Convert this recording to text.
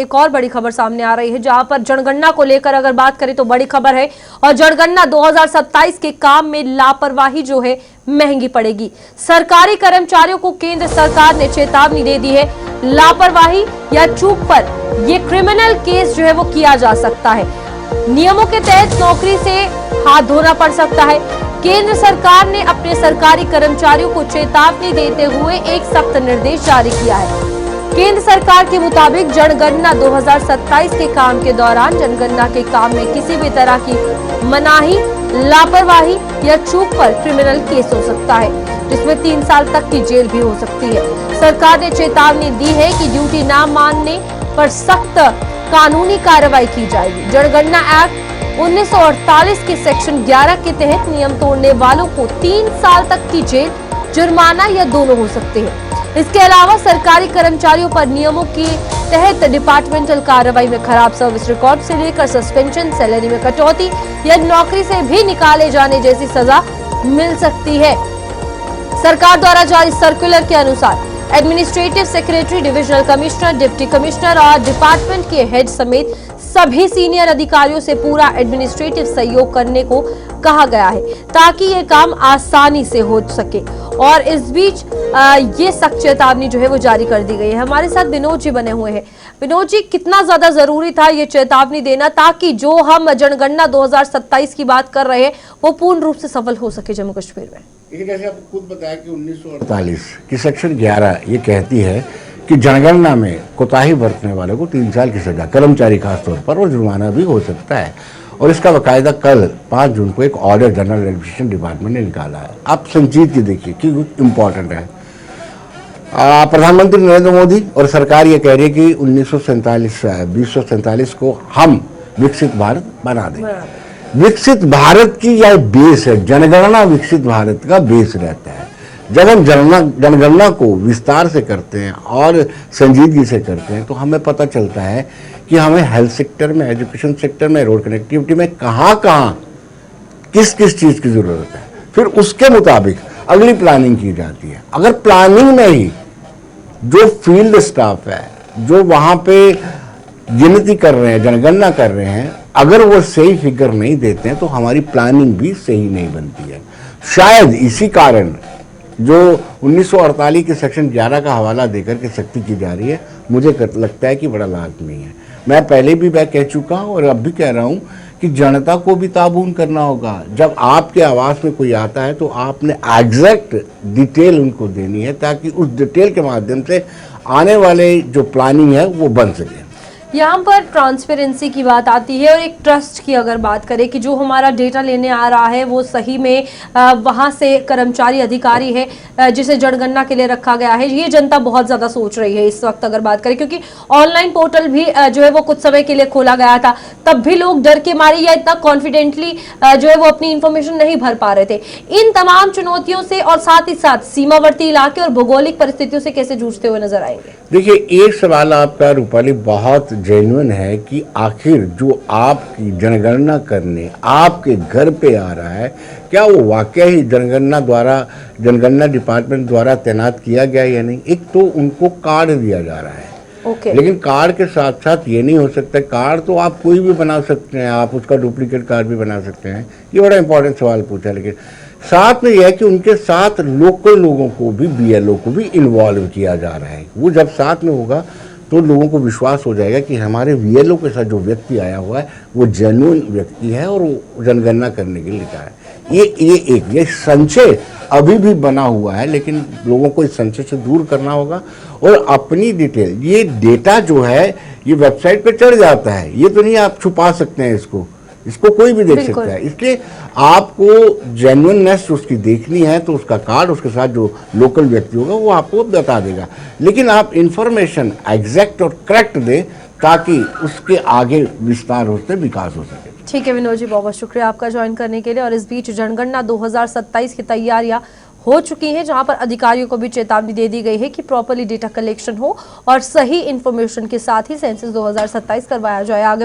एक और बड़ी खबर सामने आ रही है, जहां पर जनगणना को लेकर अगर बात करें तो बड़ी खबर है। और जनगणना 2027 के काम में लापरवाही जो है महंगी पड़ेगी। सरकारी कर्मचारियों को केंद्र सरकार ने चेतावनी दे दी है। लापरवाही या चूक पर यह क्रिमिनल केस जो है वो किया जा सकता है। नियमों के तहत नौकरी से हाथ धोना पड़ सकता है। केंद्र सरकार ने अपने सरकारी कर्मचारियों को चेतावनी देते हुए एक सख्त निर्देश जारी किया है। केंद्र सरकार के मुताबिक जनगणना 2027 के काम के दौरान जनगणना के काम में किसी भी तरह की मनाही, लापरवाही या चूक पर क्रिमिनल केस हो सकता है, जिसमें 3 साल तक की जेल भी हो सकती है। सरकार ने चेतावनी दी है कि ड्यूटी न मानने पर सख्त कानूनी कार्रवाई की जाएगी। जनगणना एक्ट 1948 के सेक्शन 11 के तहत नियम तोड़ने वालों को 3 साल तक की जेल, जुर्माना या दोनों हो सकते हैं। इसके अलावा सरकारी कर्मचारियों पर नियमों के तहत डिपार्टमेंटल कार्रवाई में खराब सर्विस रिकॉर्ड से लेकर सस्पेंशन, सैलरी में कटौती या नौकरी से भी निकाले जाने जैसी सजा मिल सकती है। सरकार द्वारा जारी सर्कुलर के अनुसार administrative secretary, divisional commissioner, deputy commissioner और डिपार्टमेंट के हेड समेत सभी सीनियर अधिकारियों से पूरा एडमिनिस्ट्रेटिव सहयोग करने को कहा गया है, ताकि ये काम आसानी से हो सके। और इस बीच ये सख्त चेतावनी जो है वो जारी कर दी गई है। हमारे साथ विनोद जी बने हुए हैं। विनोद जी, कितना ज्यादा जरूरी था ये चेतावनी देना, ताकि जो हम जनगणना 2027 की बात कर रहे हैं वो पूर्ण रूप से सफल हो सके जम्मू कश्मीर में? लेकिन जैसे आपको खुद बताया कि 1948 की सेक्शन 11 ये कहती है कि जनगणना में कोताही बरतने वालों को 3 साल की सजा, कर्मचारी खासतौर पर, और जुर्माना भी हो सकता है। और इसका बाकायदा कल 5 जून को एक ऑर्डर जनरल एडमिनिस्ट्रेशन डिपार्टमेंट ने निकाला है। आप संजीद की देखिए कि इम्पोर्टेंट है। प्रधानमंत्री नरेंद्र मोदी और सरकार ये कह रही है कि 2047 को हम विकसित भारत बना देंगे। विकसित भारत की यह बेस है, जनगणना विकसित भारत का बेस रहता है। जब हम जनगणना को विस्तार से करते हैं और संजीदगी से करते हैं तो हमें पता चलता है कि हमें हेल्थ सेक्टर में, एजुकेशन सेक्टर में, रोड कनेक्टिविटी में कहाँ किस किस चीज़ की ज़रूरत है। फिर उसके मुताबिक अगली प्लानिंग की जाती है। अगर प्लानिंग में ही जो फील्ड स्टाफ है, जो वहाँ पे गिनती कर रहे हैं, जनगणना कर रहे हैं, अगर वो सही फिगर नहीं देते हैं तो हमारी प्लानिंग भी सही नहीं बनती है। शायद इसी कारण जो 1948 के सेक्शन 11 का हवाला देकर के सख्ती की जा रही है, मुझे लगता है कि बड़ा लाजमी है। मैं पहले भी मैं कह चुका हूँ और अब भी कह रहा हूँ कि जनता को भी ताबून करना होगा। जब आपके आवास में कोई आता है तो आपने एग्जैक्ट डिटेल उनको देनी है, ताकि उस डिटेल के माध्यम से आने वाले जो प्लानिंग है वो बन सके। यहाँ पर ट्रांसपेरेंसी की बात आती है और एक ट्रस्ट की अगर बात करें कि जो हमारा डेटा लेने आ रहा है वो सही में वहाँ से कर्मचारी, अधिकारी है जिसे जनगणना के लिए रखा गया है, ये जनता बहुत ज़्यादा सोच रही है इस वक्त अगर बात करें। क्योंकि ऑनलाइन पोर्टल भी जो है वो कुछ समय के लिए खोला गया था, तब भी लोग डर के मारे या इतना कॉन्फिडेंटली जो है वो अपनी इंफॉर्मेशन नहीं भर पा रहे थे। इन तमाम चुनौतियों से और साथ ही साथ सीमावर्ती इलाके और भौगोलिक परिस्थितियों से कैसे जूझते हुए नजर आएंगे? देखिए, एक सवाल आपका रूपाली बहुत जेन्युइन है कि आखिर जो आपकी जनगणना करने आपके घर पे आ रहा है, क्या वो वाकई ही जनगणना डिपार्टमेंट द्वारा तैनात किया गया या नहीं। एक तो उनको कार्ड दिया जा रहा है, लेकिन कार्ड के साथ साथ ये नहीं हो सकता, कार्ड तो आप कोई भी बना सकते हैं, आप उसका डुप्लीकेट कार्ड भी बना सकते हैं। ये बड़ा इंपॉर्टेंट सवाल पूछा। लेकिन साथ में यह है कि उनके साथ लोकल लोगों को भी, BLO को भी इन्वॉल्व किया जा रहा है। वो जब साथ में होगा तो लोगों को विश्वास हो जाएगा कि हमारे BLO के साथ जो व्यक्ति आया हुआ है वो जेन्युइन व्यक्ति है और वो जनगणना करने के लिए लिखा है। ये संशय अभी भी बना हुआ है, लेकिन लोगों को इस संशय से दूर करना होगा और अपनी डिटेल, ये डेटा जो है ये वेबसाइट पे चढ़ जाता है, ये तो नहीं आप छुपा सकते हैं, इसको कोई भी देख सकता है। इसलिए आपको जेन्युइननेस उसकी देखनी है तो उसका कार्ड, उसके साथ जो लोकल व्यक्ति होगा वो आपको बता देगा। लेकिन आप इंफॉर्मेशन एग्जैक्ट और करेक्ट दें ताकि उसके आगे विस्तार हो सके, विकास हो सके। ठीक है विनोद जी, बहुत बहुत शुक्रिया आपका ज्वाइन करने के लिए। और इस बीच जनगणना 2027 की तैयारियां हो चुकी हैं, जहां पर अधिकारियों को भी चेतावनी दे दी गई है कि प्रॉपर्ली डेटा कलेक्शन हो और सही इंफॉर्मेशन के साथ ही सेंसस 2027 करवाया जाए। आगे